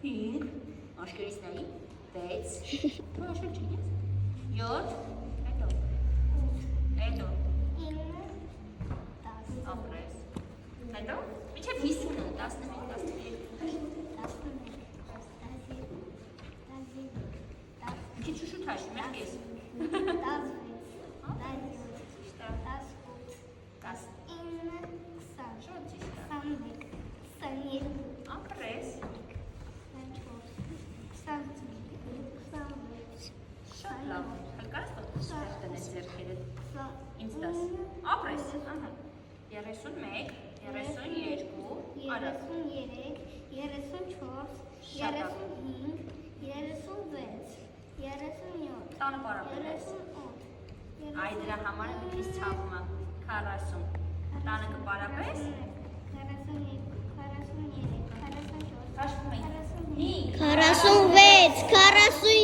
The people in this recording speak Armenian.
5, աշկերից նայի, 6, աշկեր չի ես, 7, հետո, 9, 10, ապրես, հետո, միչև 50-ը, 11, 12, Ինչի շուշուտ հաշվում ես կես, 10, ապրես, շատ լավ, հլկաս տող տնես ձերքերդ, ինձ դաս, ապրես, 31, 32, արաս, 10 պարապել ես, այ դրա համար է միտիս ծավում է, 40, 10 կպարապես, հաշվում ենք, 46, 47,